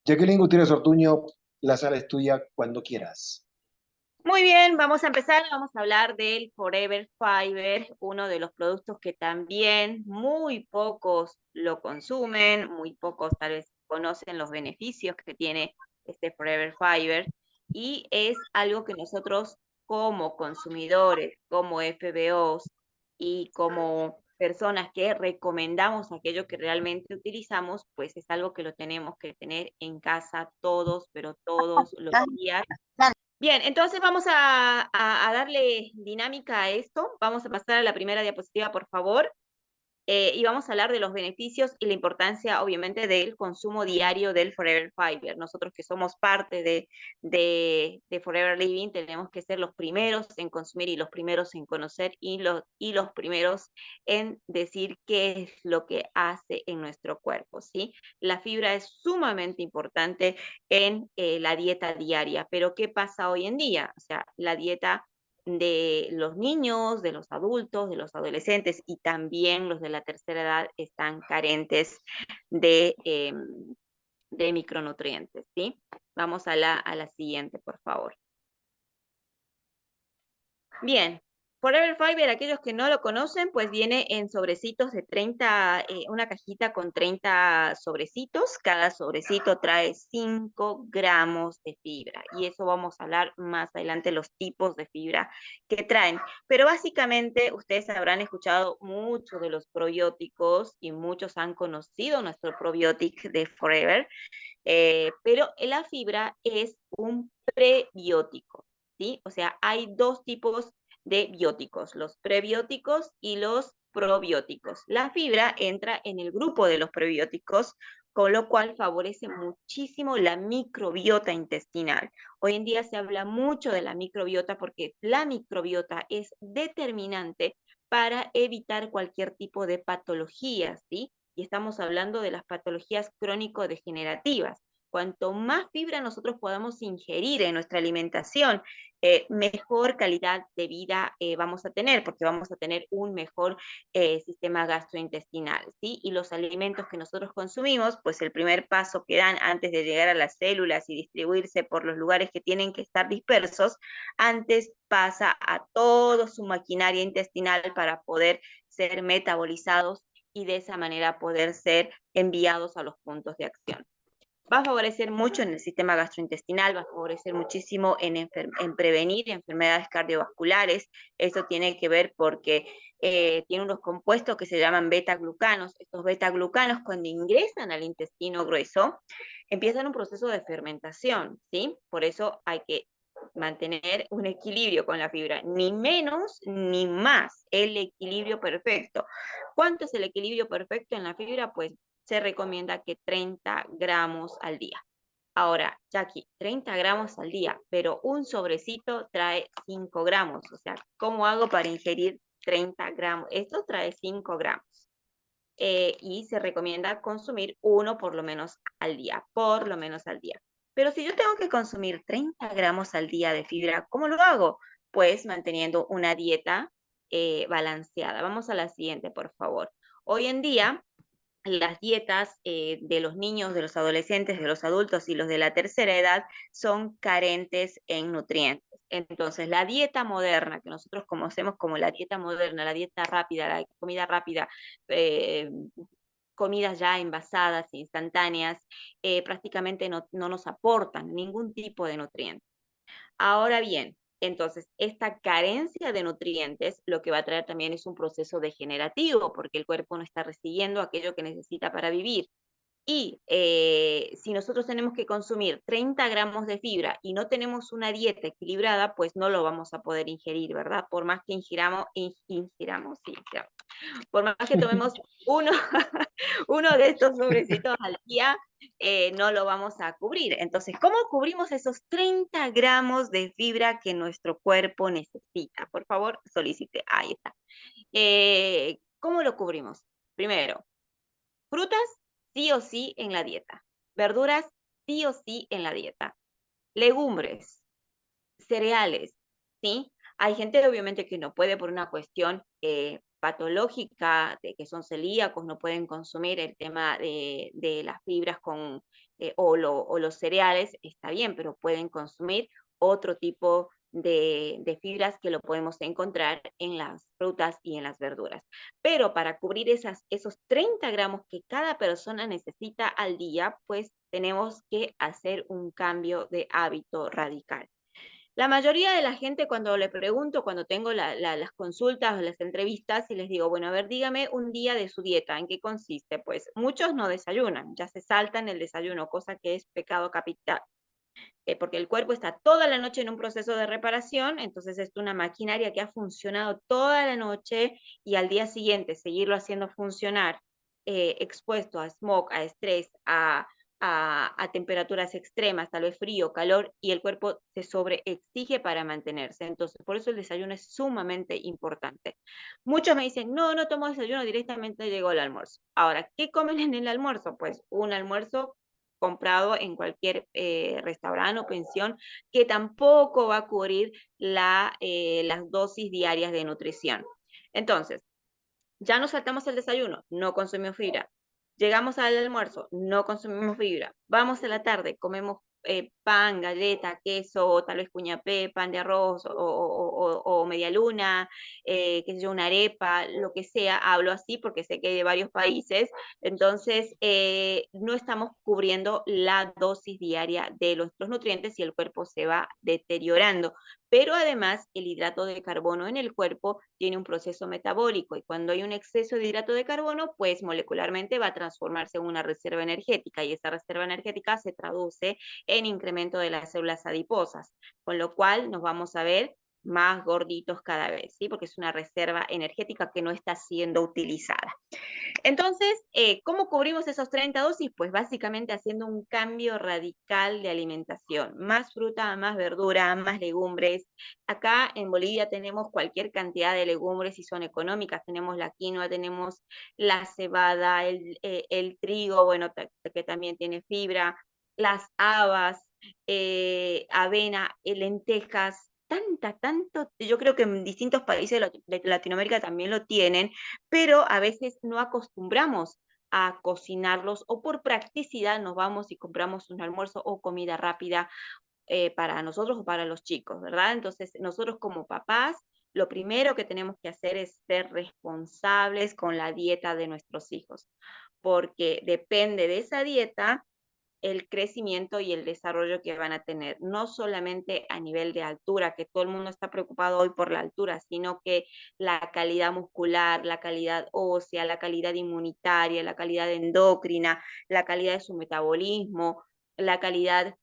Jacqueline Gutiérrez Ortuño, la sala es tuya cuando quieras. Muy bien, vamos a empezar. Vamos a hablar del Forever Fiber, uno de los productos que también muy pocos lo consumen, muy pocos tal vez conocen los beneficios que tiene este Forever Fiber y es algo que nosotros como consumidores, como FBOs y como personas que recomendamos aquello que realmente utilizamos, pues es algo que lo tenemos que tener en casa todos, pero todos los días. Bien, entonces vamos a darle dinámica a esto. Vamos a pasar a la primera diapositiva, por favor. Y vamos a hablar de los beneficios y la importancia, obviamente, del consumo diario del Forever Fiber. Nosotros que somos parte de Forever Living, tenemos que ser los primeros en consumir y los primeros en conocer y los primeros en decir qué es lo que hace en nuestro cuerpo, ¿sí? La fibra es sumamente importante en la dieta diaria, pero ¿qué pasa hoy en día? O sea, la dieta de los niños, de los adultos, de los adolescentes y también los de la tercera edad están carentes de micronutrientes, ¿sí? Vamos a la siguiente, por favor. Bien, Forever Fiber, aquellos que no lo conocen, pues viene en sobrecitos de 30, una cajita con 30 sobrecitos. Cada sobrecito trae 5 gramos de fibra. Y eso vamos a hablar más adelante, los tipos de fibra que traen. Pero básicamente ustedes habrán escuchado mucho de los probióticos y muchos han conocido nuestro probiótico de Forever. Pero la fibra es un prebiótico, ¿sí? O sea, hay dos tipos de bióticos, los prebióticos y los probióticos. La fibra entra en el grupo de los prebióticos, con lo cual favorece muchísimo la microbiota intestinal. Hoy en día se habla mucho de la microbiota porque la microbiota es determinante para evitar cualquier tipo de patología, ¿sí? Y estamos hablando de las patologías crónico-degenerativas. Cuanto más fibra nosotros podamos ingerir en nuestra alimentación, mejor calidad de vida vamos a tener, porque vamos a tener un mejor sistema gastrointestinal, ¿sí? Y los alimentos que nosotros consumimos, pues el primer paso que dan antes de llegar a las células y distribuirse por los lugares que tienen que estar dispersos, antes pasa a toda su maquinaria intestinal para poder ser metabolizados y de esa manera poder ser enviados a los puntos de acción. Va a favorecer mucho en el sistema gastrointestinal, va a favorecer muchísimo en prevenir enfermedades cardiovasculares. Eso tiene que ver porque tiene unos compuestos que se llaman beta-glucanos. Estos beta-glucanos, cuando ingresan al intestino grueso, empiezan un proceso de fermentación, ¿sí? Por eso hay que mantener un equilibrio con la fibra, ni menos ni más, el equilibrio perfecto. ¿Cuánto es el equilibrio perfecto en la fibra? Pues se recomienda que 30 gramos al día. Ahora, Jackie, 30 gramos al día, pero un sobrecito trae 5 gramos. O sea, ¿cómo hago para ingerir 30 gramos? Esto trae 5 gramos. Y se recomienda consumir uno por lo menos al día, por lo menos al día. Pero si yo tengo que consumir 30 gramos al día de fibra, ¿cómo lo hago? Pues manteniendo una dieta balanceada. Vamos a la siguiente, por favor. Hoy en día, las dietas de los niños, de los adolescentes, de los adultos y los de la tercera edad son carentes en nutrientes. Entonces, la dieta moderna, que nosotros conocemos como la dieta moderna, la dieta rápida, la comida rápida, eh, comidas ya envasadas, instantáneas, prácticamente no nos aportan ningún tipo de nutriente. Ahora bien, entonces, esta carencia de nutrientes lo que va a traer también es un proceso degenerativo, porque el cuerpo no está recibiendo aquello que necesita para vivir. Y si nosotros tenemos que consumir 30 gramos de fibra y no tenemos una dieta equilibrada, pues no lo vamos a poder ingerir, ¿verdad? Por más que ingiramos, por más que tomemos uno, uno de estos sobrecitos al día, no lo vamos a cubrir. Entonces, ¿cómo cubrimos esos 30 gramos de fibra que nuestro cuerpo necesita? Por favor, solicite. Ahí está. ¿Cómo lo cubrimos? Primero, frutas sí o sí en la dieta. Verduras sí o sí en la dieta. Legumbres, cereales, ¿sí? Hay gente obviamente que no puede por una cuestión patológica, de que son celíacos, no pueden consumir el tema de las fibras o los cereales, está bien, pero pueden consumir otro tipo de fibras que lo podemos encontrar en las frutas y en las verduras. Pero para cubrir esos 30 gramos que cada persona necesita al día, pues tenemos que hacer un cambio de hábito radical. La mayoría de la gente cuando le pregunto, cuando tengo las consultas o las entrevistas y les digo, bueno, a ver, dígame un día de su dieta, ¿en qué consiste? Pues muchos no desayunan, ya se saltan el desayuno, cosa que es pecado capital, porque el cuerpo está toda la noche en un proceso de reparación, entonces es una maquinaria que ha funcionado toda la noche y al día siguiente seguirlo haciendo funcionar, expuesto a smog, a estrés, a temperaturas extremas, tal vez frío, calor, y el cuerpo se sobreexige para mantenerse. Entonces, por eso el desayuno es sumamente importante. Muchos me dicen, no, no tomo desayuno, directamente llegó el almuerzo. Ahora, ¿qué comen en el almuerzo? Pues un almuerzo comprado en cualquier restaurante o pensión, que tampoco va a cubrir las dosis diarias de nutrición. Entonces, ya nos saltamos el desayuno, no consumimos fibra. Llegamos al almuerzo, no consumimos fibra. Vamos a la tarde, comemos pan, galleta, queso, tal vez cuñapé, pan de arroz o media luna, qué sé yo, una arepa, lo que sea. Hablo así porque sé que hay de varios países. Entonces, no estamos cubriendo la dosis diaria de nuestros nutrientes y el cuerpo se va deteriorando. Pero además, el hidrato de carbono en el cuerpo tiene un proceso metabólico y cuando hay un exceso de hidrato de carbono, pues molecularmente va a transformarse en una reserva energética y esa reserva energética se traduce en incremento de las células adiposas, con lo cual nos vamos a ver más gorditos cada vez, ¿sí? Porque es una reserva energética que no está siendo utilizada. Entonces, ¿cómo cubrimos esos 30 dosis? Pues básicamente haciendo un cambio radical de alimentación. Más fruta, más verdura, más legumbres. Acá en Bolivia tenemos cualquier cantidad de legumbres si son económicas. Tenemos la quinoa, tenemos la cebada, el trigo, bueno, que también tiene fibra, las habas, avena, lentejas. Tanto, yo creo que en distintos países de Latinoamérica también lo tienen, pero a veces no acostumbramos a cocinarlos o por practicidad nos vamos y compramos un almuerzo o comida rápida para nosotros o para los chicos, ¿verdad? Entonces, nosotros como papás, lo primero que tenemos que hacer es ser responsables con la dieta de nuestros hijos, porque depende de esa dieta el crecimiento y el desarrollo que van a tener, no solamente a nivel de altura, que todo el mundo está preocupado hoy por la altura, sino que la calidad muscular, la calidad ósea, la calidad inmunitaria, la calidad endocrina, la calidad de su metabolismo, la calidad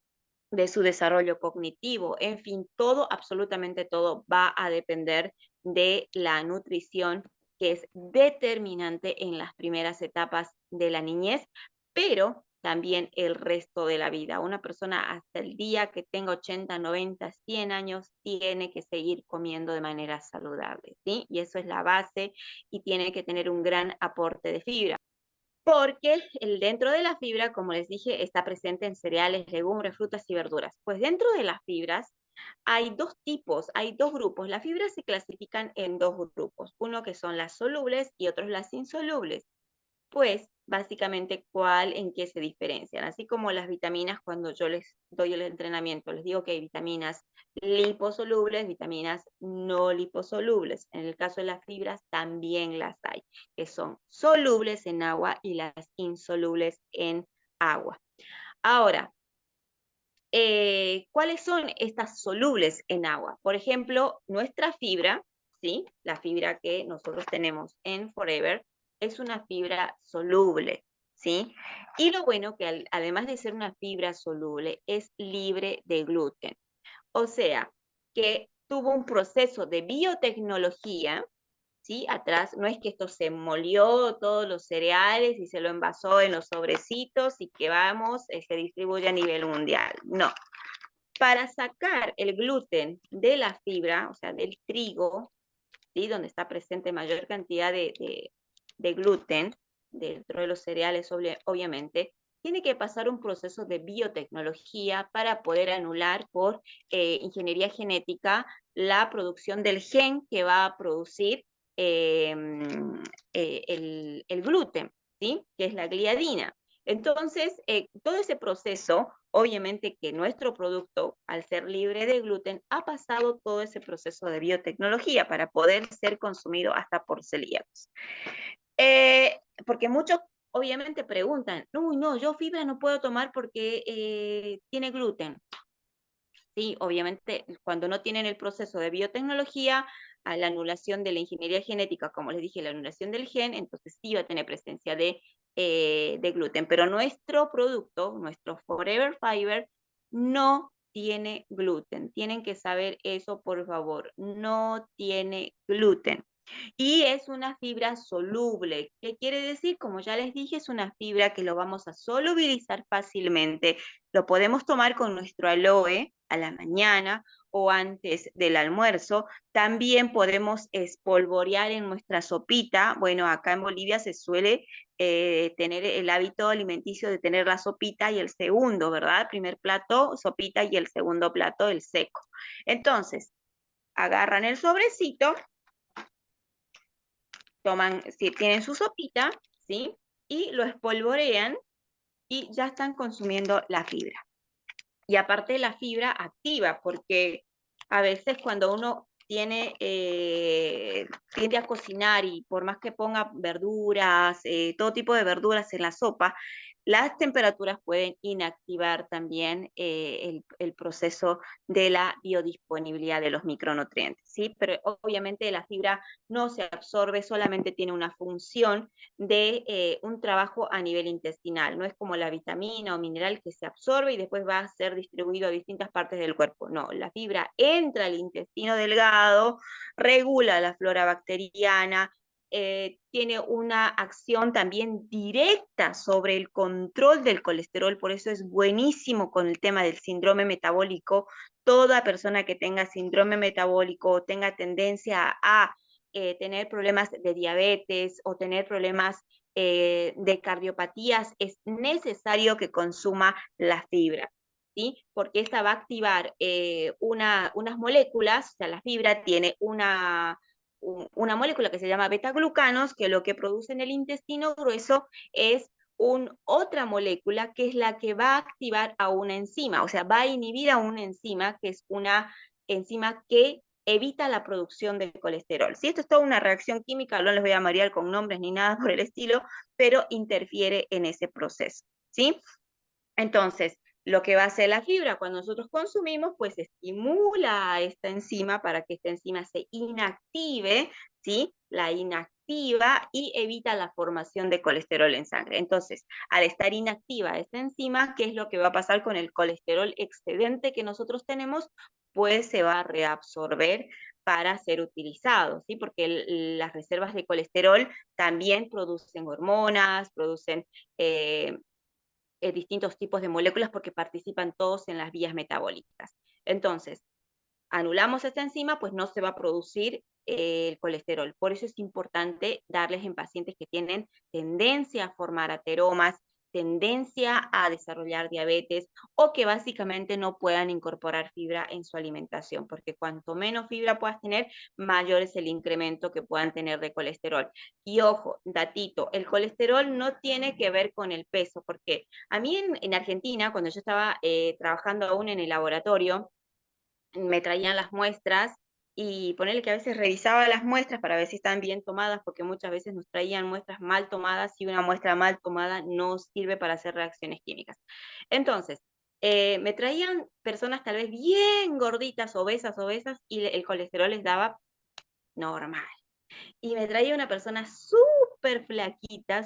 de su desarrollo cognitivo, en fin, todo, absolutamente todo va a depender de la nutrición que es determinante en las primeras etapas de la niñez, pero también el resto de la vida. Una persona hasta el día que tenga 80, 90, 100 años tiene que seguir comiendo de manera saludable, ¿sí? Y eso es la base y tiene que tener un gran aporte de fibra. Porque dentro de la fibra, como les dije, está presente en cereales, legumbres, frutas y verduras. Pues dentro de las fibras hay dos tipos, hay dos grupos. Las fibras se clasifican en dos grupos, uno que son las solubles y otros las insolubles. Pues básicamente en qué se diferencian. Así como las vitaminas, cuando yo les doy el entrenamiento, les digo que hay vitaminas liposolubles, vitaminas no liposolubles. En el caso de las fibras también las hay, que son solubles en agua y las insolubles en agua. Ahora, ¿cuáles son estas solubles en agua? Por ejemplo, nuestra fibra, ¿sí? La fibra que nosotros tenemos en Forever es una fibra soluble, ¿sí? Y lo bueno que además de ser una fibra soluble, es libre de gluten. O sea, que tuvo un proceso de biotecnología, ¿sí? Atrás, no es que esto se molió todos los cereales y se lo envasó en los sobrecitos y que vamos, se distribuye a nivel mundial. No. Para sacar el gluten de la fibra, o sea, del trigo, ¿sí? Donde está presente mayor cantidad de gluten, dentro de los cereales, obviamente, tiene que pasar un proceso de biotecnología para poder anular por ingeniería genética la producción del gen que va a producir el gluten, ¿sí? Que es la gliadina. Entonces, todo ese proceso, obviamente que nuestro producto, al ser libre de gluten, ha pasado todo ese proceso de biotecnología para poder ser consumido hasta por celíacos. Porque muchos obviamente preguntan, uy, no, yo fibra no puedo tomar porque tiene gluten. Sí, obviamente, cuando no tienen el proceso de biotecnología, a la anulación de la ingeniería genética, como les dije, la anulación del gen, entonces sí va a tener presencia de gluten. Pero nuestro producto, nuestro Forever Fiber, no tiene gluten. Tienen que saber eso, por favor. No tiene gluten. Y es una fibra soluble. ¿Qué quiere decir? Como ya les dije, es una fibra que lo vamos a solubilizar fácilmente. Lo podemos tomar con nuestro aloe a la mañana o antes del almuerzo. También podemos espolvorear en nuestra sopita. Bueno, acá en Bolivia se suele tener el hábito alimenticio de tener la sopita y el segundo, ¿verdad? Primer plato, sopita y el segundo plato, el seco. Entonces, agarran el sobrecito, toman, si tienen su sopita, ¿sí? Y lo espolvorean y ya están consumiendo la fibra. Y aparte la fibra activa, porque a veces cuando uno tiende a cocinar y por más que ponga verduras, todo tipo de verduras en la sopa, las temperaturas pueden inactivar también el proceso de la biodisponibilidad de los micronutrientes, ¿sí? Pero obviamente la fibra no se absorbe, solamente tiene una función de un trabajo a nivel intestinal. No es como la vitamina o mineral que se absorbe y después va a ser distribuido a distintas partes del cuerpo. No, la fibra entra al intestino delgado, regula la flora bacteriana, tiene una acción también directa sobre el control del colesterol, por eso es buenísimo con el tema del síndrome metabólico. Toda persona que tenga síndrome metabólico o tenga tendencia a tener problemas de diabetes o tener problemas de cardiopatías, es necesario que consuma la fibra, ¿sí? Porque esta va a activar unas moléculas, o sea, la fibra tiene una molécula que se llama beta-glucanos, que lo que produce en el intestino grueso es otra molécula que es la que va a activar a una enzima, o sea, va a inhibir a una enzima que es una enzima que evita la producción de colesterol. Si esto es toda una reacción química, no les voy a marear con nombres ni nada por el estilo, pero interfiere en ese proceso, ¿sí? Entonces, lo que va a hacer la fibra cuando nosotros consumimos, pues estimula a esta enzima para que esta enzima se inactive, ¿sí? La inactiva y evita la formación de colesterol en sangre. Entonces, al estar inactiva esta enzima, ¿qué es lo que va a pasar con el colesterol excedente que nosotros tenemos? Pues se va a reabsorber para ser utilizado, ¿sí? Porque las reservas de colesterol también producen hormonas, producen distintos tipos de moléculas porque participan todos en las vías metabólicas. Entonces, anulamos esta enzima, pues no se va a producir el colesterol. Por eso es importante darles en pacientes que tienen tendencia a formar ateromas, tendencia a desarrollar diabetes o que básicamente no puedan incorporar fibra en su alimentación, porque cuanto menos fibra puedas tener, mayor es el incremento que puedan tener de colesterol. Y ojo, datito, el colesterol no tiene que ver con el peso, porque a mí en Argentina, cuando yo estaba trabajando aún en el laboratorio, me traían las muestras y ponerle que a veces revisaba las muestras para ver si están bien tomadas, porque muchas veces nos traían muestras mal tomadas y una muestra mal tomada no sirve para hacer reacciones químicas. Entonces, me traían personas tal vez bien gorditas, obesas, y el colesterol les daba normal. Y me traía una persona súper flaquita,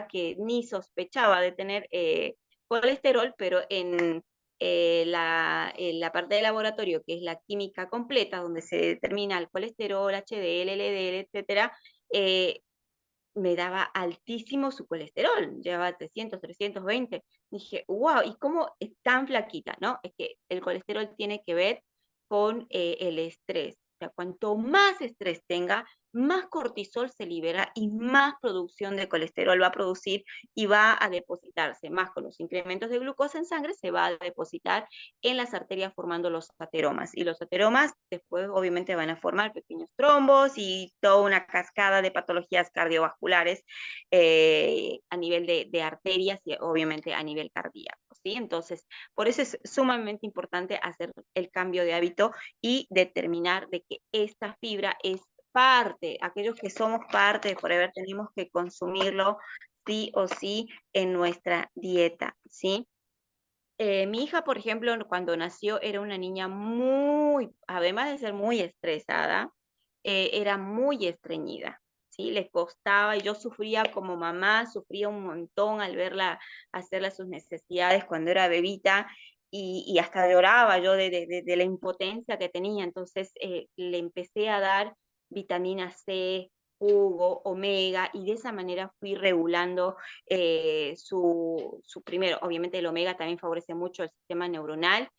que ni sospechaba de tener colesterol, pero en la parte de laboratorio, que es la química completa, donde se determina el colesterol, HDL, LDL, etcétera, eh, me daba altísimo su colesterol, llevaba 300, 320. Dije, wow, ¿y cómo es tan flaquita? ¿No? Es que el colesterol tiene que ver con el estrés. O sea, cuanto más estrés tenga, más cortisol se libera y más producción de colesterol va a producir y va a depositarse, más con los incrementos de glucosa en sangre, se va a depositar en las arterias formando los ateromas. Y los ateromas después obviamente van a formar pequeños trombos y toda una cascada de patologías cardiovasculares a nivel de arterias y obviamente a nivel cardíaco, ¿sí? Entonces, por eso es sumamente importante hacer el cambio de hábito y determinar de que esta fibra es parte, aquellos que somos parte de Forever tenemos que consumirlo sí o sí en nuestra dieta, ¿sí? Mi hija, por ejemplo, cuando nació era una niña muy, además de ser muy estresada, era muy estreñida, ¿sí? Le costaba y yo sufría como mamá, sufría un montón al verla hacerle sus necesidades cuando era bebita y hasta lloraba yo de la impotencia que tenía. Entonces le empecé a dar vitamina C, jugo, omega y de esa manera fui regulando primero, obviamente el omega también favorece mucho el sistema neuronal,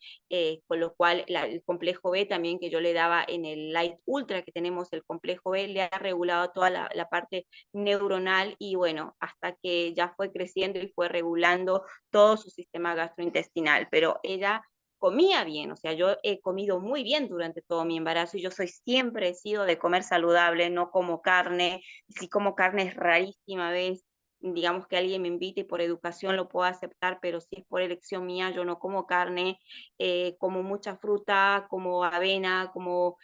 con lo cual el complejo B también que yo le daba en el Light Ultra que tenemos, el complejo B le ha regulado toda la parte neuronal y bueno, hasta que ya fue creciendo y fue regulando todo su sistema gastrointestinal, pero ella comía bien, o sea, yo he comido muy bien durante todo mi embarazo y yo siempre he sido de comer saludable, no como carne, si como carne es rarísima vez, digamos que alguien me invite y por educación lo puedo aceptar, pero si es por elección mía, yo no como carne, como mucha fruta, como avena, como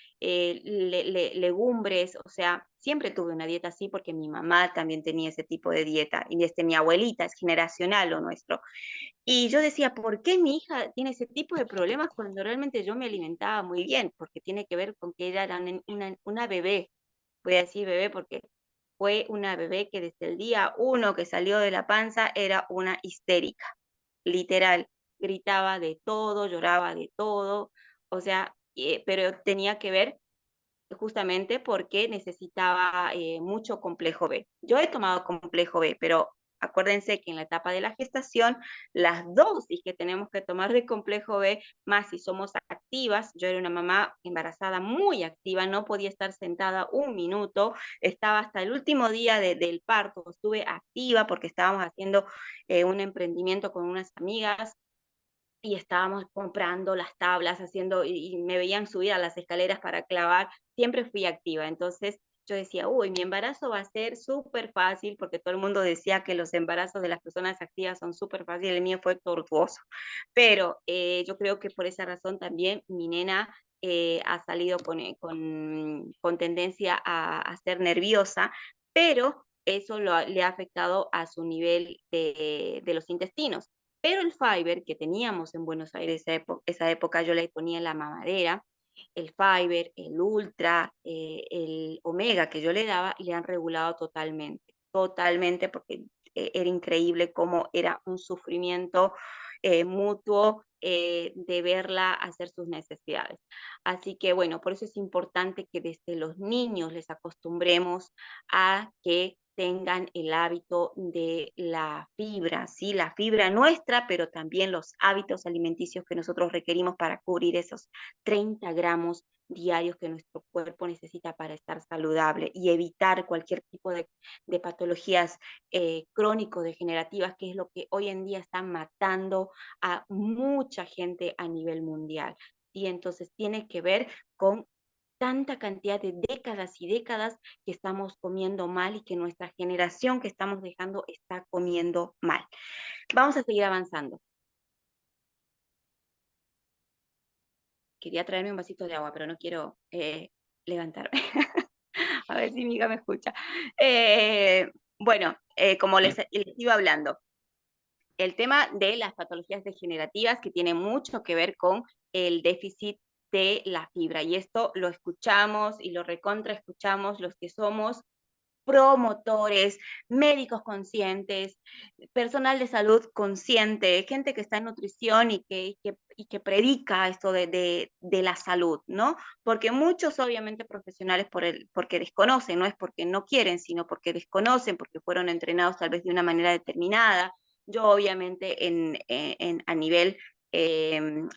legumbres, o sea, siempre tuve una dieta así porque mi mamá también tenía ese tipo de dieta y desde mi abuelita, es generacional lo nuestro. Y yo decía, ¿por qué mi hija tiene ese tipo de problemas cuando realmente yo me alimentaba muy bien? Porque tiene que ver con que ella era una bebé, voy a decir bebé porque fue una bebé que desde el día uno que salió de la panza era una histérica, literal, gritaba de todo, lloraba de todo, o sea, pero tenía que ver justamente porque necesitaba mucho complejo B. Yo he tomado complejo B, pero acuérdense que en la etapa de la gestación, las dosis que tenemos que tomar de complejo B, más si somos activas, yo era una mamá embarazada muy activa, no podía estar sentada un minuto, estaba hasta el último día del parto, estuve activa porque estábamos haciendo un emprendimiento con unas amigas y estábamos comprando las tablas, haciendo, y me veían subir a las escaleras para clavar, siempre fui activa. Entonces yo decía, uy, mi embarazo va a ser súper fácil, porque todo el mundo decía que los embarazos de las personas activas son súper fáciles, el mío fue tortuoso. Pero yo creo que por esa razón también mi nena ha salido con tendencia a ser nerviosa, pero eso le ha afectado a su nivel de los intestinos. Pero el Fiber que teníamos en Buenos Aires esa época yo le ponía en la mamadera, el Fiber, el Ultra, el Omega que yo le daba y le han regulado totalmente, totalmente porque era increíble cómo era un sufrimiento mutuo de verla hacer sus necesidades. Así que bueno, por eso es importante que desde los niños les acostumbremos a que tengan el hábito de la fibra, ¿sí? La fibra nuestra, pero también los hábitos alimenticios que nosotros requerimos para cubrir esos 30 gramos diarios que nuestro cuerpo necesita para estar saludable y evitar cualquier tipo de patologías crónico-degenerativas, que es lo que hoy en día está matando a mucha gente a nivel mundial. Y entonces tiene que ver con tanta cantidad de décadas y décadas que estamos comiendo mal y que nuestra generación que estamos dejando está comiendo mal. Vamos a seguir avanzando. Quería traerme un vasito de agua, pero no quiero levantarme. A ver si mi hija me escucha. Bueno, como les iba hablando, el tema de las patologías degenerativas que tiene mucho que ver con el déficit de la fibra. Y esto lo escuchamos y lo recontra escuchamos los que somos promotores, médicos conscientes, personal de salud consciente, gente que está en nutrición y que predica esto de la salud, ¿no? Porque muchos obviamente profesionales porque desconocen, no es porque no quieren, sino porque desconocen, porque fueron entrenados tal vez de una manera determinada. Yo obviamente a nivel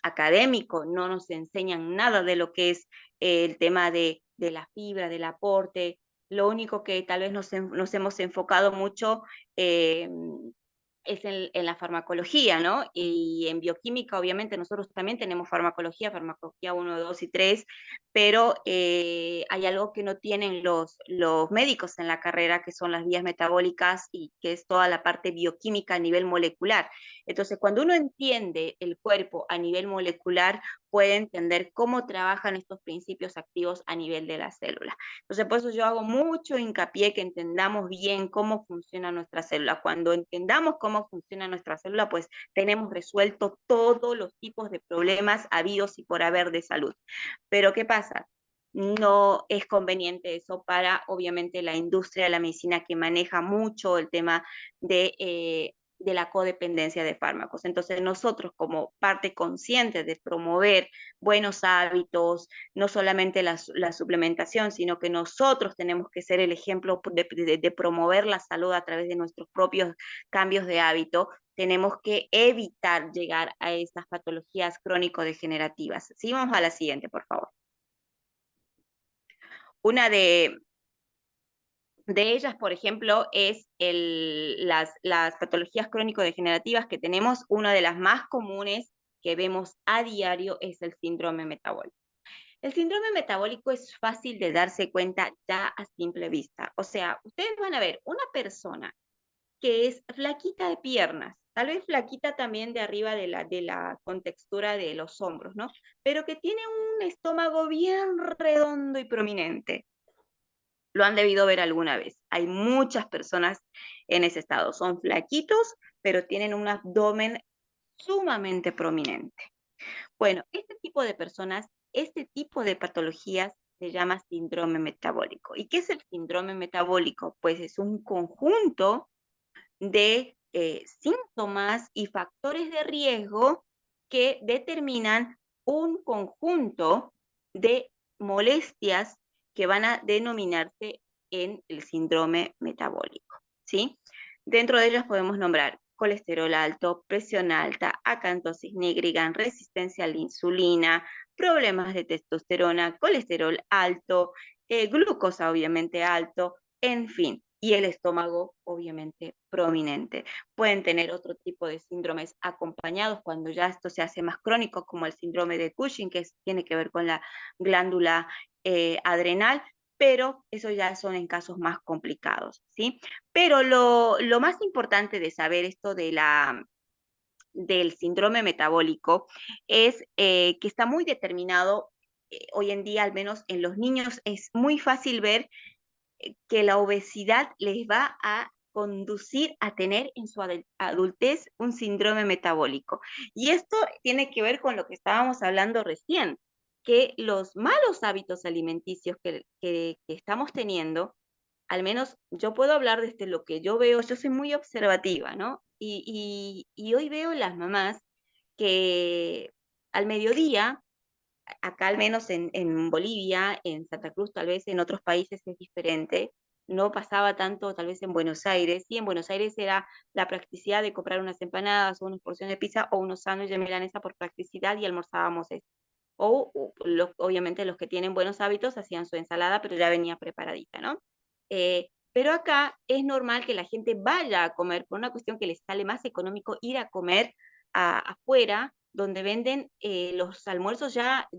académico no nos enseñan nada de lo que es el tema de la fibra, del aporte, Lo único que tal vez nos hemos enfocado mucho es en la farmacología, ¿no? Y en bioquímica, obviamente, nosotros también tenemos farmacología 1, 2 y 3, pero hay algo que no tienen los médicos en la carrera, que son las vías metabólicas y que es toda la parte bioquímica a nivel molecular. Entonces, cuando uno entiende el cuerpo a nivel molecular, puede entender cómo trabajan estos principios activos a nivel de la célula. Entonces, por eso yo hago mucho hincapié que entendamos bien cómo funciona nuestra célula. Cuando entendamos cómo funciona nuestra célula, pues tenemos resuelto todos los tipos de problemas habidos y por haber de salud. Pero ¿qué pasa? No es conveniente eso para, obviamente, la industria de la medicina que maneja mucho el tema de la codependencia de fármacos. Entonces, nosotros como parte consciente de promover buenos hábitos, no solamente la suplementación, sino que nosotros tenemos que ser el ejemplo de promover la salud a través de nuestros propios cambios de hábito, tenemos que evitar llegar a estas patologías crónico-degenerativas. Sí, vamos a la siguiente, por favor. Una de ellas, por ejemplo, es las patologías crónico-degenerativas que tenemos. Una de las más comunes que vemos a diario es el síndrome metabólico. El síndrome metabólico es fácil de darse cuenta ya a simple vista. O sea, ustedes van a ver una persona que es flaquita de piernas, tal vez flaquita también de arriba de la contextura de los hombros, ¿no? Pero que tiene un estómago bien redondo y prominente. Lo han debido ver alguna vez. Hay muchas personas en ese estado. Son flaquitos, pero tienen un abdomen sumamente prominente. Bueno, este tipo de personas, este tipo de patologías se llama síndrome metabólico. ¿Y qué es el síndrome metabólico? Pues es un conjunto de síntomas y factores de riesgo que determinan un conjunto de molestias que van a denominarse en el síndrome metabólico, ¿sí? Dentro de ellos podemos nombrar colesterol alto, presión alta, acantosis nigricans, resistencia a la insulina, problemas de testosterona, colesterol alto, glucosa obviamente alto, en fin, y el estómago obviamente prominente. Pueden tener otro tipo de síndromes acompañados cuando ya esto se hace más crónico, como el síndrome de Cushing, que tiene que ver con la glándula adrenal, pero eso ya son en casos más complicados, ¿sí? Pero lo más importante de saber esto del síndrome metabólico es que está muy determinado, hoy en día, al menos en los niños, es muy fácil ver que la obesidad les va a conducir a tener en su adultez un síndrome metabólico. Y esto tiene que ver con lo que estábamos hablando recién, que los malos hábitos alimenticios que estamos teniendo, al menos yo puedo hablar desde lo que yo veo, yo soy muy observativa, ¿no? Y hoy veo las mamás que al mediodía, acá al menos en Bolivia, en Santa Cruz, tal vez en otros países es diferente, no pasaba tanto tal vez en Buenos Aires, y en Buenos Aires era la practicidad de comprar unas empanadas o unas porciones de pizza o unos sándwiches de milanesa por practicidad y almorzábamos eso. Obviamente los que tienen buenos hábitos hacían su ensalada, pero ya venía preparadita, ¿no? Pero acá es normal que la gente vaya a comer por una cuestión que les sale más económico ir a comer afuera, donde venden los almuerzos ya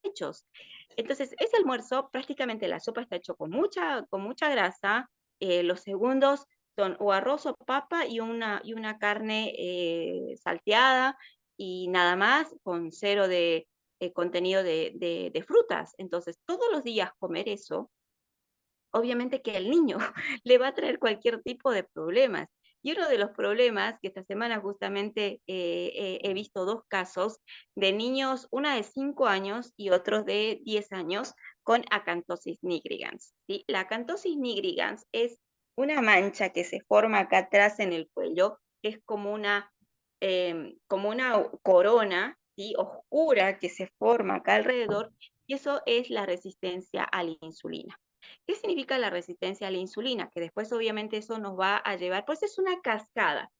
hechos. Entonces, ese almuerzo, prácticamente la sopa está hecho con mucha grasa, los segundos son o arroz o papa y una carne salteada y nada más, con cero de contenido de frutas. Entonces, todos los días comer eso obviamente que al niño le va a traer cualquier tipo de problemas. Y uno de los problemas que esta semana justamente he visto dos casos de niños, una de 5 años y otros de 10 años, con acantosis nigricans, ¿sí? La acantosis nigricans es una mancha que se forma acá atrás en el cuello, que es como una corona, ¿sí? Oscura que se forma acá alrededor, y eso es la resistencia a la insulina. ¿Qué significa la resistencia a la insulina? Que después obviamente eso nos va a llevar, pues es una cascada.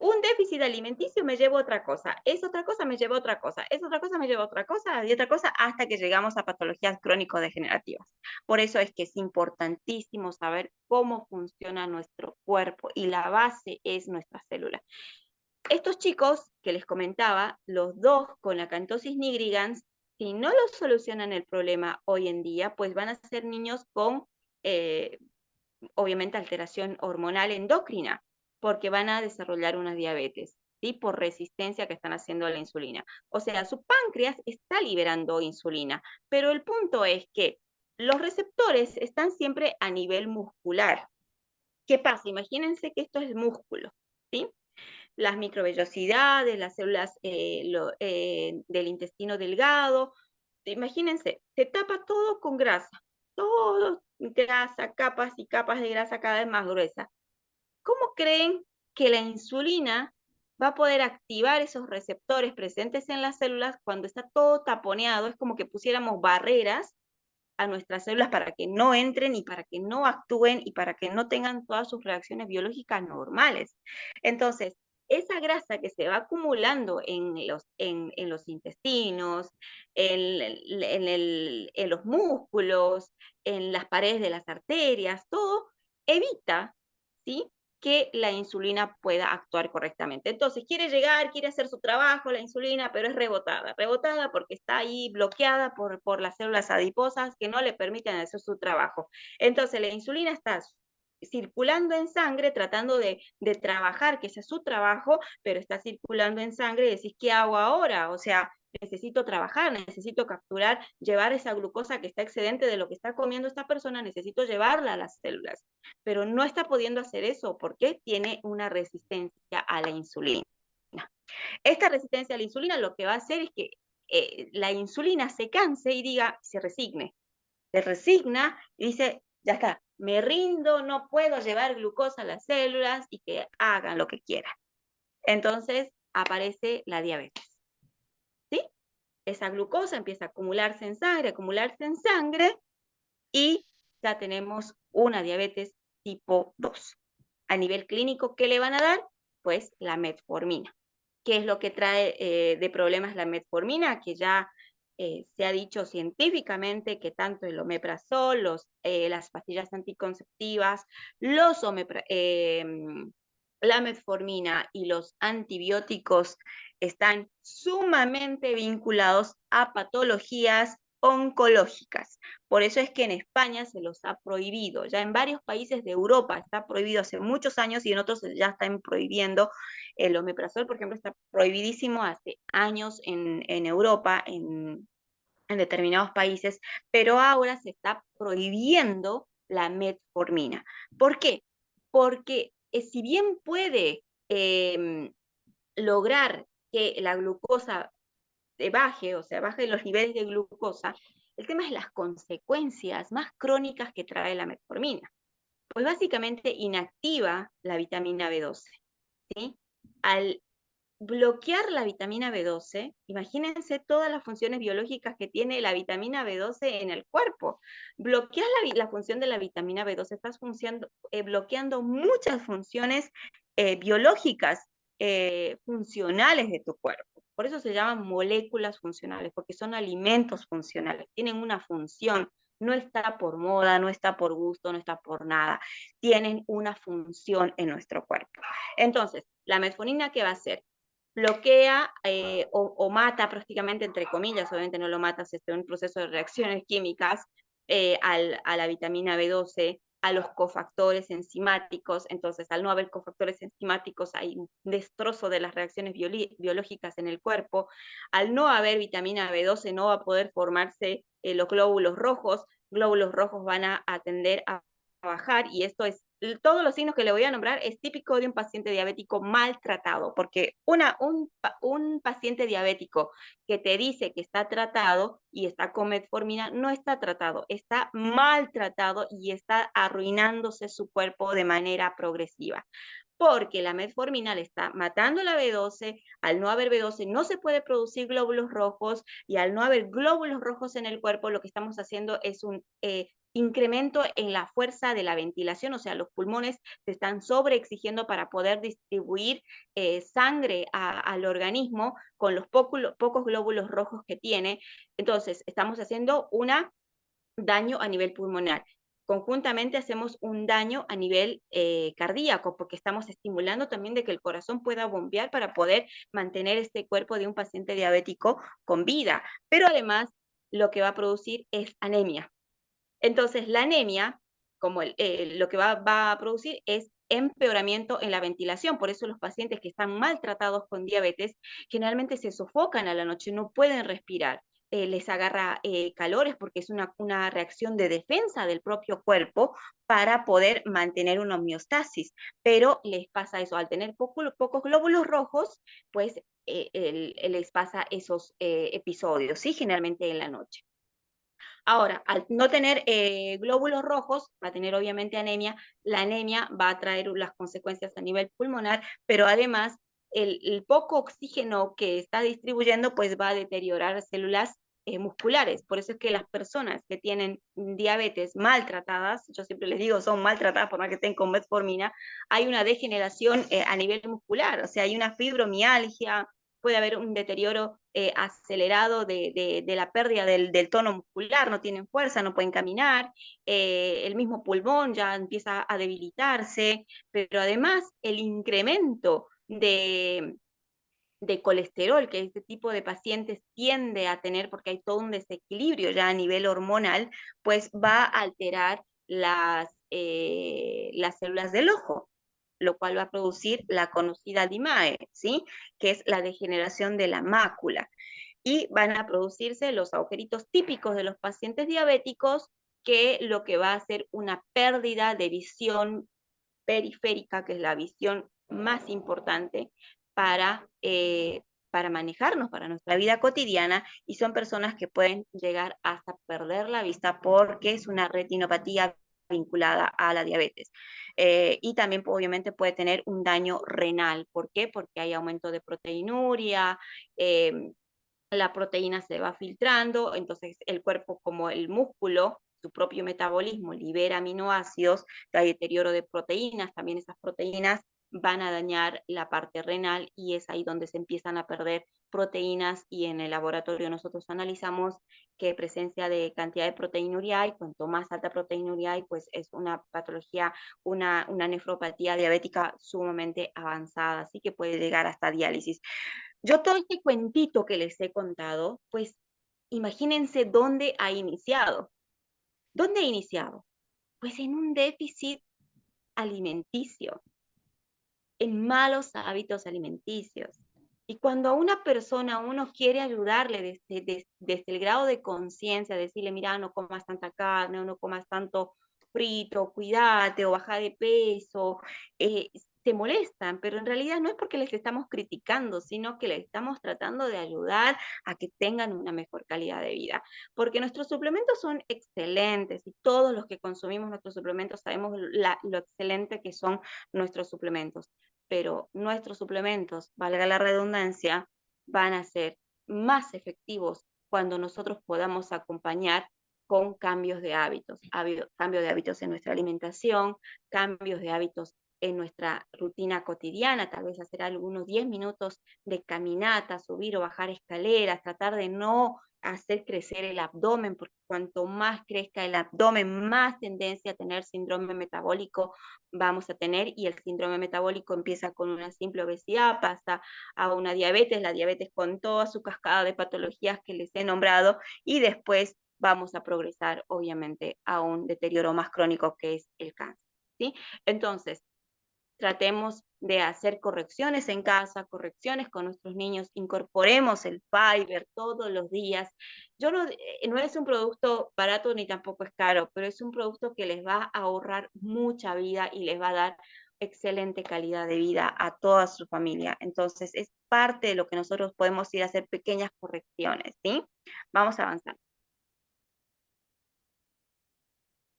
un déficit alimenticio me lleva a otra cosa, es otra cosa me lleva a otra cosa, es otra cosa me lleva a otra cosa y otra cosa hasta que llegamos a patologías crónico-degenerativas. Por eso es que es importantísimo saber cómo funciona nuestro cuerpo y la base es nuestra célula. Estos chicos que les comentaba, los dos con la acantosis nigrigans, si no lo solucionan el problema hoy en día, pues van a ser niños con obviamente alteración hormonal endocrina, porque van a desarrollar una diabetes, ¿sí? Por resistencia que están haciendo a la insulina. O sea, su páncreas está liberando insulina, pero el punto es que los receptores están siempre a nivel muscular. ¿Qué pasa? Imagínense que esto es músculo, ¿sí? Las microvellosidades, las células del intestino delgado. Imagínense, se tapa todo con grasa, todo grasa, capas y capas de grasa cada vez más gruesa. ¿Cómo creen que la insulina va a poder activar esos receptores presentes en las células cuando está todo taponeado? Es como que pusiéramos barreras a nuestras células para que no entren y para que no actúen y para que no tengan todas sus reacciones biológicas normales. Entonces, esa grasa que se va acumulando en los intestinos, en los músculos, en las paredes de las arterias, todo evita, ¿sí?, que la insulina pueda actuar correctamente. Entonces, quiere llegar, quiere hacer su trabajo, la insulina, pero es rebotada porque está ahí bloqueada por las células adiposas que no le permiten hacer su trabajo. Entonces, la insulina está circulando en sangre, tratando de trabajar, que ese es su trabajo, pero está circulando en sangre y decís, ¿qué hago ahora? O sea, necesito trabajar, necesito capturar, llevar esa glucosa que está excedente de lo que está comiendo esta persona, necesito llevarla a las células, pero no está pudiendo hacer eso porque tiene una resistencia a la insulina. Esta resistencia a la insulina lo que va a hacer es que la insulina se canse y diga, se resigne, se resigna y dice, ya está, me rindo, no puedo llevar glucosa a las células y que hagan lo que quieran. Entonces aparece la diabetes, ¿sí? Esa glucosa empieza a acumularse en sangre y ya tenemos una diabetes tipo 2. A nivel clínico, ¿qué le van a dar? Pues la metformina. ¿Qué es lo que trae de problemas la metformina? Que ya se ha dicho científicamente que tanto el omeprazol, las pastillas anticonceptivas, la metformina y los antibióticos están sumamente vinculados a patologías oncológicas. Por eso es que en España se los ha prohibido. Ya en varios países de Europa está prohibido hace muchos años y en otros ya están prohibiendo. El omeprazol, por ejemplo, está prohibidísimo hace años en Europa, en determinados países, pero ahora se está prohibiendo la metformina. ¿Por qué? Porque si bien puede lograr que la glucosa se baje, o sea, baje los niveles de glucosa, el tema es las consecuencias más crónicas que trae la metformina. Pues básicamente inactiva la vitamina B12, ¿sí? Al bloquear la vitamina B12, imagínense todas las funciones biológicas que tiene la vitamina B12 en el cuerpo. Bloquear la función de la vitamina B12, estás bloqueando muchas funciones biológicas funcionales de tu cuerpo. Por eso se llaman moléculas funcionales, porque son alimentos funcionales, tienen una función, no está por moda, no está por gusto, no está por nada, tienen una función en nuestro cuerpo. Entonces, la metformina, ¿qué va a hacer? Bloquea o mata prácticamente, entre comillas, obviamente no lo matas, es un proceso de reacciones químicas a la vitamina B12, a los cofactores enzimáticos. Entonces, al no haber cofactores enzimáticos, hay un destrozo de las reacciones biológicas en el cuerpo. Al no haber vitamina B12, no va a poder formarse los glóbulos rojos van a tender a bajar, y esto es, todos los signos que le voy a nombrar es típico de un paciente diabético maltratado, porque un paciente diabético que te dice que está tratado y está con metformina, no está tratado, está maltratado y está arruinándose su cuerpo de manera progresiva. Porque la metformina le está matando la B12, al no haber B12 no se puede producir glóbulos rojos, y al no haber glóbulos rojos en el cuerpo, lo que estamos haciendo es incremento en la fuerza de la ventilación, o sea, los pulmones se están sobreexigiendo para poder distribuir sangre al organismo con los pocos glóbulos rojos que tiene. Entonces, estamos haciendo un daño a nivel pulmonar. Conjuntamente hacemos un daño a nivel cardíaco, porque estamos estimulando también de que el corazón pueda bombear para poder mantener este cuerpo de un paciente diabético con vida. Pero además, lo que va a producir es anemia. Entonces, la anemia, como lo que va a producir es empeoramiento en la ventilación. Por eso los pacientes que están maltratados con diabetes generalmente se sofocan a la noche, no pueden respirar. Les agarra calores porque es una reacción de defensa del propio cuerpo para poder mantener una homeostasis. Pero les pasa eso, al tener pocos glóbulos rojos, pues les pasa esos episodios, ¿sí? Generalmente en la noche. Ahora, al no tener glóbulos rojos, va a tener obviamente anemia. La anemia va a traer las consecuencias a nivel pulmonar, pero además el poco oxígeno que está distribuyendo pues va a deteriorar células musculares. Por eso es que las personas que tienen diabetes maltratadas, yo siempre les digo son maltratadas por más que estén con metformina, hay una degeneración a nivel muscular, o sea, hay una fibromialgia, puede haber un deterioro acelerado de la pérdida del tono muscular, no tienen fuerza, no pueden caminar, el mismo pulmón ya empieza a debilitarse, pero además el incremento de colesterol que este tipo de pacientes tiende a tener, porque hay todo un desequilibrio ya a nivel hormonal, pues va a alterar las células del ojo, lo cual va a producir la conocida DIMAE, ¿sí? Que es la degeneración de la mácula. Y van a producirse los agujeritos típicos de los pacientes diabéticos, que lo que va a hacer una pérdida de visión periférica, que es la visión más importante para manejarnos, para nuestra vida cotidiana, y son personas que pueden llegar hasta perder la vista porque es una retinopatía vinculada a la diabetes. Y también obviamente puede tener un daño renal. ¿Por qué? Porque hay aumento de proteinuria, la proteína se va filtrando, entonces el cuerpo como el músculo, su propio metabolismo libera aminoácidos, hay deterioro de proteínas, también esas proteínas van a dañar la parte renal y es ahí donde se empiezan a perder proteínas y en el laboratorio nosotros analizamos qué presencia de cantidad de proteinuria hay, cuanto más alta proteinuria hay, pues es una patología, una nefropatía diabética sumamente avanzada, así que puede llegar hasta diálisis. Yo todo este cuentito que les he contado, pues imagínense dónde ha iniciado. ¿Dónde ha iniciado? Pues en un déficit alimenticio, en malos hábitos alimenticios. Y cuando a una persona uno quiere ayudarle desde el grado de conciencia, decirle, mira, no comas tanta carne, o no comas tanto frito, cuídate, o baja de peso, se molestan, pero en realidad no es porque les estamos criticando, sino que les estamos tratando de ayudar a que tengan una mejor calidad de vida. Porque nuestros suplementos son excelentes y todos los que consumimos nuestros suplementos sabemos lo excelente que son nuestros suplementos, pero nuestros suplementos, valga la redundancia, van a ser más efectivos cuando nosotros podamos acompañar con cambios de hábitos, cambios de hábitos en nuestra alimentación, cambios de hábitos en nuestra rutina cotidiana, tal vez hacer algunos 10 minutos de caminata, subir o bajar escaleras, tratar de no hacer crecer el abdomen, porque cuanto más crezca el abdomen, más tendencia a tener síndrome metabólico vamos a tener, y el síndrome metabólico empieza con una simple obesidad, pasa a una diabetes, la diabetes con toda su cascada de patologías que les he nombrado, y después vamos a progresar obviamente a un deterioro más crónico que es el cáncer, ¿sí? Entonces, tratemos de hacer correcciones en casa, correcciones con nuestros niños, incorporemos el fiber todos los días. Yo no es un producto barato ni tampoco es caro, pero es un producto que les va a ahorrar mucha vida y les va a dar excelente calidad de vida a toda su familia. Entonces, es parte de lo que nosotros podemos ir a hacer pequeñas correcciones, ¿sí? Vamos avanzando.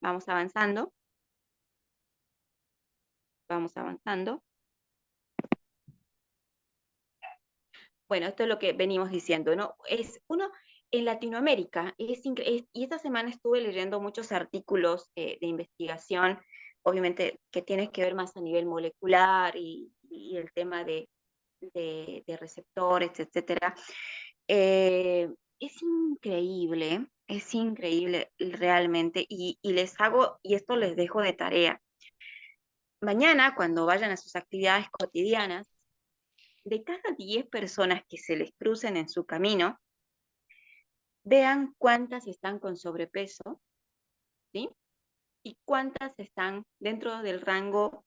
Vamos avanzando. Vamos avanzando. Bueno, esto es lo que venimos diciendo, ¿no? Es uno, En Latinoamérica, y esta semana estuve leyendo muchos artículos de investigación, obviamente que tienen que ver más a nivel molecular y el tema de receptores, etcétera. Eh, es increíble realmente, y les hago, y esto les dejo de tarea. Mañana, cuando vayan a sus actividades cotidianas, de cada 10 personas que se les crucen en su camino, vean cuántas están con sobrepeso, ¿sí? Y cuántas están dentro del rango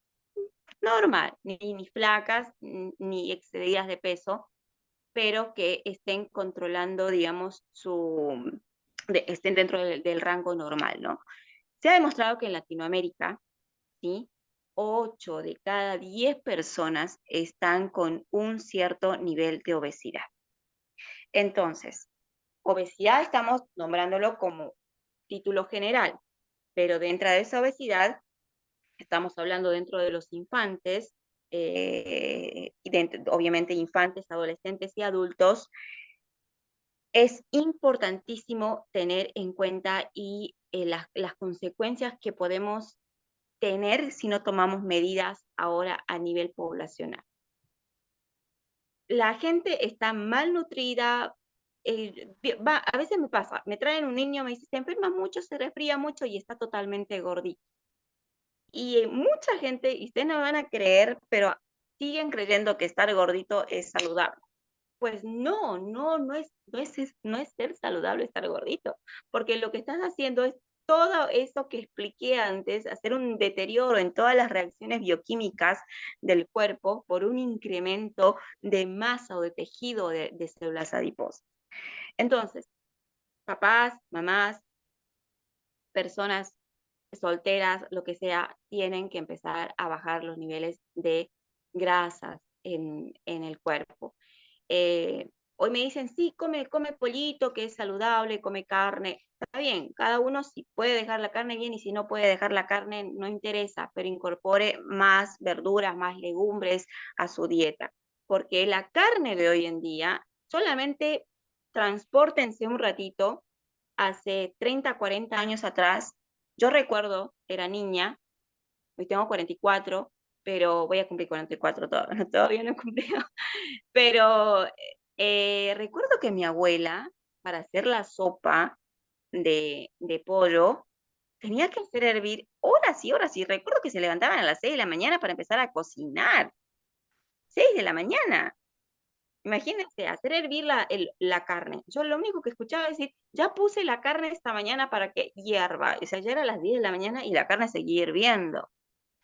normal, ni flacas, ni excedidas de peso, pero que estén controlando, digamos, estén dentro del rango normal, ¿no? Se ha demostrado que en Latinoamérica, ¿sí? 8 de cada 10 personas están con un cierto nivel de obesidad. Entonces, obesidad estamos nombrándolo como título general, pero dentro de esa obesidad estamos hablando dentro de los infantes, obviamente infantes, adolescentes y adultos. Es importantísimo tener en cuenta y las consecuencias que podemos tener si no tomamos medidas ahora a nivel poblacional. La gente está malnutrida. A veces me pasa, me traen un niño, me dice, se enferma mucho, se resfría mucho y está totalmente gordito. Y mucha gente, y ustedes no me van a creer, pero siguen creyendo que estar gordito es saludable. Pues no es ser saludable estar gordito, porque lo que estás haciendo es todo eso que expliqué antes, hacer un deterioro en todas las reacciones bioquímicas del cuerpo por un incremento de masa o de tejido de células adiposas. Entonces, papás, mamás, personas solteras, lo que sea, tienen que empezar a bajar los niveles de grasas en el cuerpo. Eh, Hoy me dicen, sí, come pollito, que es saludable, come carne. Está bien, cada uno si puede dejar la carne bien y si no puede dejar la carne, no interesa, pero incorpore más verduras, más legumbres a su dieta. Porque la carne de hoy en día, solamente transpórtense un ratito, hace 30, 40 años atrás, yo recuerdo, era niña, hoy tengo 44, pero voy a cumplir 44 todavía, todavía no he cumplido. Pero recuerdo que mi abuela, para hacer la sopa de pollo, tenía que hacer hervir horas y horas. Y recuerdo que se levantaban a las 6 de la mañana para empezar a cocinar. 6 de la mañana. Imagínense, hacer hervir la carne. Yo lo único que escuchaba decir, ya puse la carne esta mañana para que hierva. O sea, ya era las 10 de la mañana y la carne seguía hirviendo.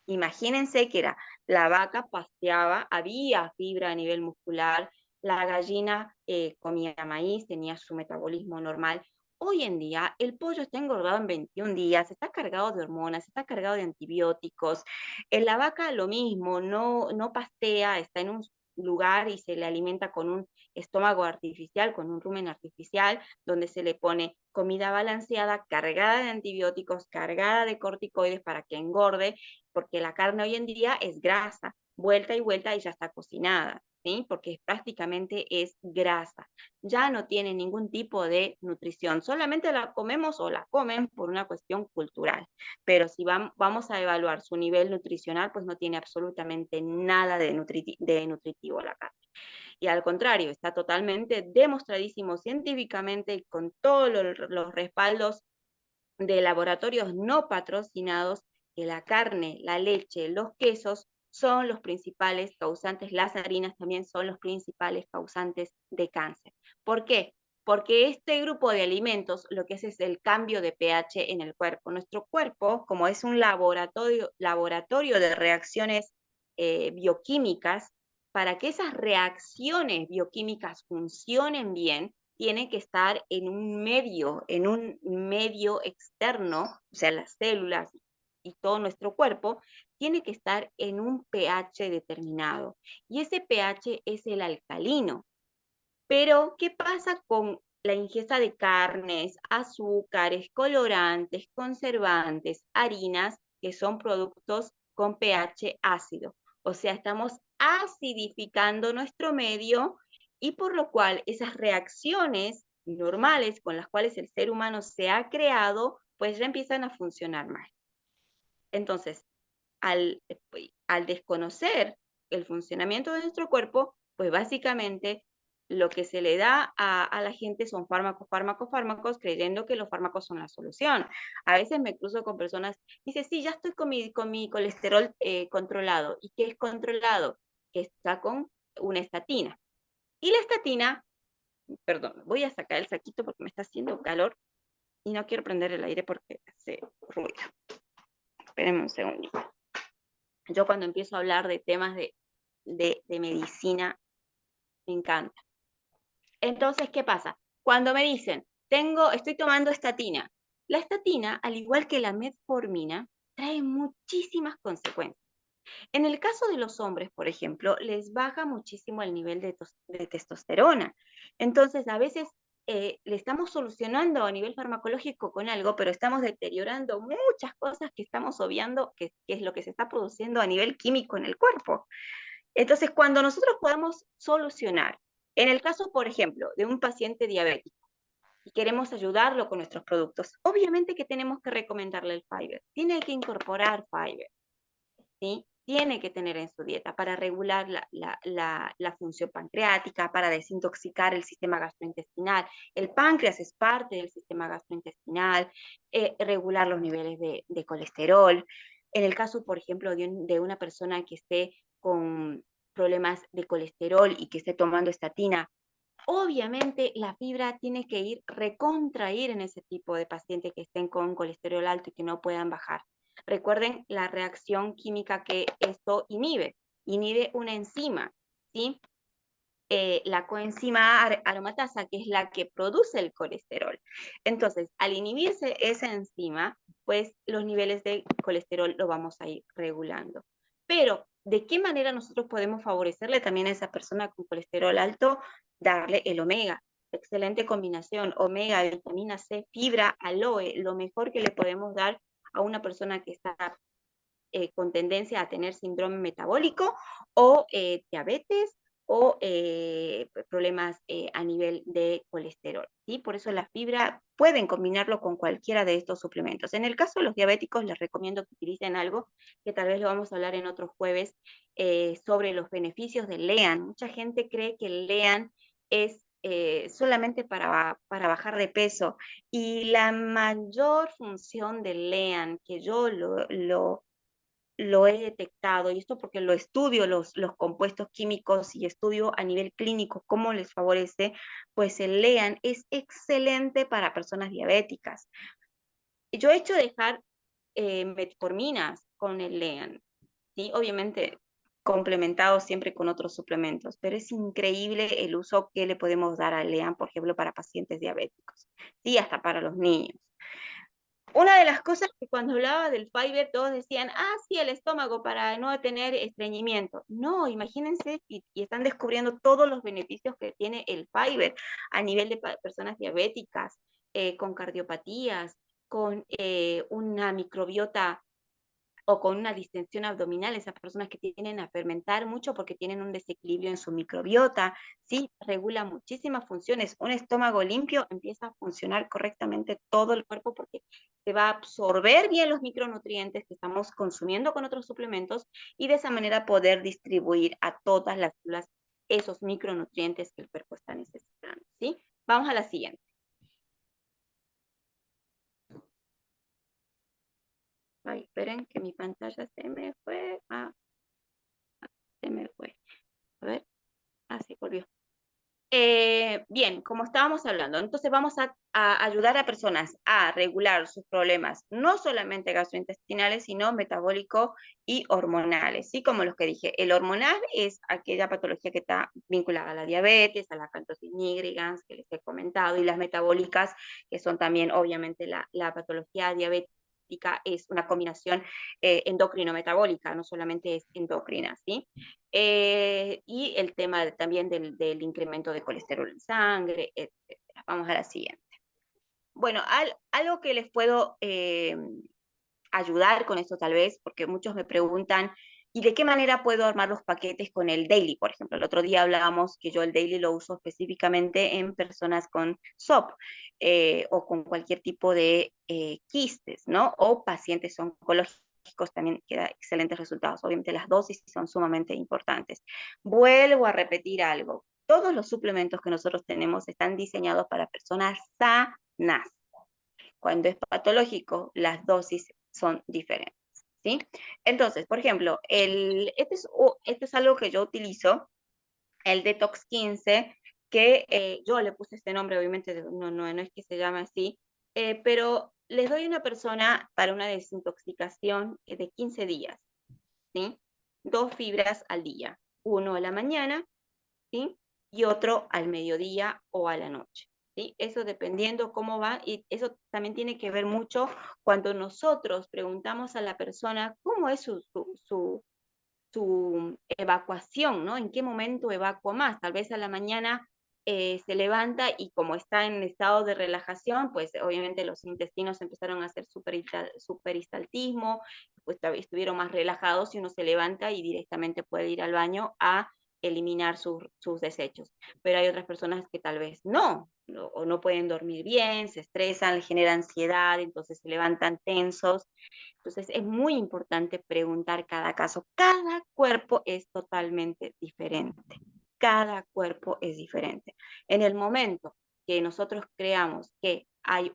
Imagínense que era, la vaca pasteaba, había fibra a nivel muscular, la gallina comía maíz, tenía su metabolismo normal. Hoy en día el pollo está engordado en 21 días, está cargado de hormonas, está cargado de antibióticos. La vaca lo mismo, no pastea, está en un lugar y se le alimenta con un estómago artificial, con un rumen artificial, donde se le pone comida balanceada, cargada de antibióticos, cargada de corticoides para que engorde, porque la carne hoy en día es grasa, vuelta y vuelta y ya está cocinada, ¿sí? Porque prácticamente es grasa. Ya no tiene ningún tipo de nutrición, solamente la comemos o la comen por una cuestión cultural. Pero si vamos a evaluar su nivel nutricional, pues no tiene absolutamente nada de nutritivo la carne. Y al contrario, está totalmente demostradísimo científicamente y con todos los respaldos de laboratorios no patrocinados, que la carne, la leche, los quesos son los principales causantes, las harinas también son los principales causantes de cáncer. ¿Por qué? Porque este grupo de alimentos lo que hace es el cambio de pH en el cuerpo. Nuestro cuerpo, como es un laboratorio de reacciones bioquímicas, para que esas reacciones bioquímicas funcionen bien, tiene que estar en un medio externo, o sea, las células y todo nuestro cuerpo, tiene que estar en un pH determinado. Y ese pH es el alcalino. Pero, ¿qué pasa con la ingesta de carnes, azúcares, colorantes, conservantes, harinas, que son productos con pH ácido? O sea, estamos acidificando nuestro medio y por lo cual esas reacciones normales con las cuales el ser humano se ha creado, pues ya empiezan a funcionar mal. Entonces, al desconocer el funcionamiento de nuestro cuerpo, pues básicamente lo que se le da a la gente son fármacos, creyendo que los fármacos son la solución. A veces me cruzo con personas, dice, sí, ya estoy con mi colesterol controlado. ¿Y qué es controlado? Que está con una estatina. Y la estatina, perdón, voy a sacar el saquito porque me está haciendo calor y no quiero prender el aire porque hace ruido. Espérenme un segundito. Yo cuando empiezo a hablar de temas de medicina, me encanta. Entonces, ¿qué pasa? Cuando me dicen, estoy tomando estatina, la estatina, al igual que la metformina, trae muchísimas consecuencias. En el caso de los hombres, por ejemplo, les baja muchísimo el nivel de testosterona. Entonces, a veces le estamos solucionando a nivel farmacológico con algo, pero estamos deteriorando muchas cosas que estamos obviando, que es lo que se está produciendo a nivel químico en el cuerpo. Entonces, cuando nosotros podamos solucionar, en el caso, por ejemplo, de un paciente diabético, y queremos ayudarlo con nuestros productos, obviamente que tenemos que recomendarle el fiber. Tiene que incorporar fiber, ¿sí? Tiene que tener en su dieta para regular la función pancreática, para desintoxicar el sistema gastrointestinal. El páncreas es parte del sistema gastrointestinal, regular los niveles de colesterol. En el caso, por ejemplo, de una persona que esté con problemas de colesterol y que esté tomando estatina, obviamente la fibra tiene que recontrair en ese tipo de pacientes que estén con colesterol alto y que no puedan bajar. Recuerden la reacción química que esto inhibe una enzima, ¿sí? La coenzima aromatasa, que es la que produce el colesterol. Entonces, al inhibirse esa enzima, pues los niveles de colesterol lo vamos a ir regulando. Pero, ¿de qué manera nosotros podemos favorecerle también a esa persona con colesterol alto? Darle el omega. Excelente combinación, omega, vitamina C, fibra, aloe, lo mejor que le podemos dar a una persona que está con tendencia a tener síndrome metabólico o diabetes o problemas a nivel de colesterol, ¿sí? Por eso la fibra pueden combinarlo con cualquiera de estos suplementos. En el caso de los diabéticos, les recomiendo que utilicen algo que tal vez lo vamos a hablar en otros jueves sobre los beneficios del LEAN. Mucha gente cree que el LEAN es solamente para bajar de peso, y la mayor función del LEAN, que yo lo he detectado, y esto porque lo estudio los compuestos químicos y estudio a nivel clínico cómo les favorece, pues el LEAN es excelente para personas diabéticas. Yo he hecho dejar metforminas con el LEAN, ¿sí? Obviamente complementado siempre con otros suplementos, pero es increíble el uso que le podemos dar al LEAN, por ejemplo, para pacientes diabéticos, sí, hasta para los niños. Una de las cosas que cuando hablaba del fiber todos decían, sí, el estómago para no tener estreñimiento. No, imagínense, y están descubriendo todos los beneficios que tiene el fiber a nivel de personas diabéticas, con cardiopatías, con una microbiota o con una distensión abdominal, esas personas que tienen a fermentar mucho porque tienen un desequilibrio en su microbiota, ¿sí? Regula muchísimas funciones. Un estómago limpio empieza a funcionar correctamente todo el cuerpo porque se va a absorber bien los micronutrientes que estamos consumiendo con otros suplementos y de esa manera poder distribuir a todas las células esos micronutrientes que el cuerpo está necesitando, ¿sí? Vamos a la siguiente. Ay, esperen que mi pantalla se me fue. Se me fue. A ver. Sí, volvió. Bien, como estábamos hablando, entonces vamos a ayudar a personas a regular sus problemas, no solamente gastrointestinales, sino metabólicos y hormonales, ¿sí? Como los que dije, el hormonal es aquella patología que está vinculada a la diabetes, a la cantosis nigricans, que les he comentado, y las metabólicas, que son también, obviamente, la patología diabética es una combinación endocrino-metabólica, no solamente es endocrina, ¿sí? Y el tema también del incremento de colesterol en sangre, etc. Vamos a la siguiente. Bueno, algo que les puedo ayudar con esto tal vez, porque muchos me preguntan ¿Y de qué manera puedo armar los paquetes con el daily? Por ejemplo, el otro día hablábamos que yo el daily lo uso específicamente en personas con SOP o con cualquier tipo de quistes, ¿no? O pacientes oncológicos también queda excelentes resultados. Obviamente las dosis son sumamente importantes. Vuelvo a repetir algo. Todos los suplementos que nosotros tenemos están diseñados para personas sanas. Cuando es patológico, las dosis son diferentes. ¿Sí? Entonces, por ejemplo, este es algo que yo utilizo, el Detox 15, que yo le puse este nombre, obviamente no es que se llame así, pero les doy a una persona para una desintoxicación de 15 días, ¿sí? 2 fibras al día, uno a la mañana, ¿sí? Y otro al mediodía o a la noche. ¿Sí? Eso dependiendo cómo va, y eso también tiene que ver mucho cuando nosotros preguntamos a la persona cómo es su evacuación, ¿no? ¿En qué momento evacuo más? Tal vez a la mañana se levanta y como está en estado de relajación, pues obviamente los intestinos empezaron a hacer superistaltismo, pues estuvieron más relajados y uno se levanta y directamente puede ir al baño a eliminar sus desechos. Pero hay otras personas que tal vez o no pueden dormir bien, se estresan, les genera ansiedad, entonces se levantan tensos. Entonces es muy importante preguntar cada caso. Cada cuerpo es totalmente diferente. Cada cuerpo es diferente. En el momento que nosotros creamos que hay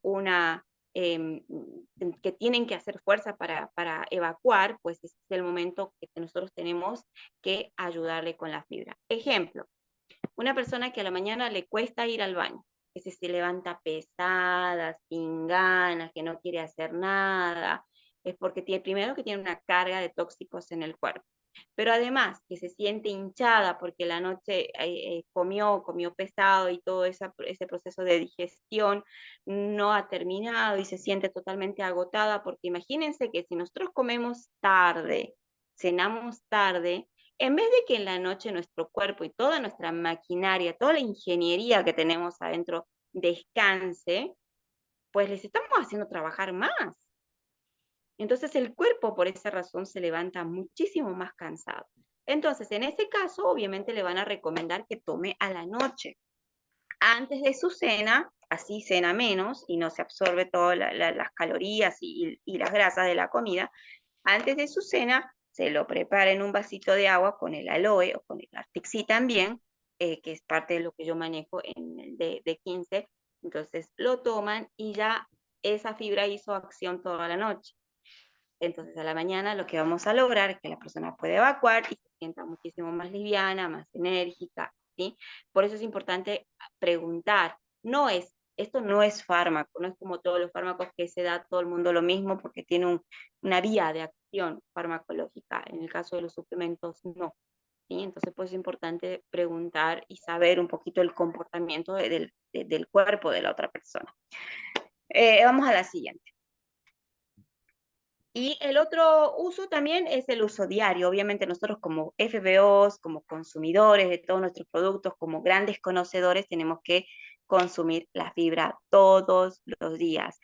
que tienen que hacer fuerza para evacuar, pues ese es el momento que nosotros tenemos que ayudarle con la fibra. Ejemplo, una persona que a la mañana le cuesta ir al baño, que se levanta pesada, sin ganas, que no quiere hacer nada, es porque primero que tiene una carga de tóxicos en el cuerpo, pero además que se siente hinchada porque la noche comió pesado y todo ese proceso de digestión no ha terminado y se siente totalmente agotada, porque imagínense que si nosotros comemos tarde, cenamos tarde, en vez de que en la noche nuestro cuerpo y toda nuestra maquinaria, toda la ingeniería que tenemos adentro descanse, pues les estamos haciendo trabajar más. Entonces el cuerpo por esa razón se levanta muchísimo más cansado. Entonces, en ese caso, obviamente le van a recomendar que tome a la noche. Antes de su cena, así cena menos y no se absorbe todas las calorías y las grasas de la comida. Antes de su cena, se lo prepara en un vasito de agua con el aloe o con el Artixi también, que es parte de lo que yo manejo en el de 15. Entonces lo toman y ya esa fibra hizo acción toda la noche. Entonces a la mañana lo que vamos a lograr es que la persona pueda evacuar y se sienta muchísimo más liviana, más enérgica, ¿sí? Por eso es importante preguntar. Esto no es fármaco, no es como todos los fármacos que se da a todo el mundo lo mismo porque tiene una vía de acción farmacológica. En el caso de los suplementos, no. ¿Sí? Entonces, pues es importante preguntar y saber un poquito el comportamiento del cuerpo de la otra persona. Vamos a la siguiente. Y el otro uso también es el uso diario. Obviamente nosotros como FBOs, como consumidores de todos nuestros productos, como grandes conocedores, tenemos que consumir la fibra todos los días.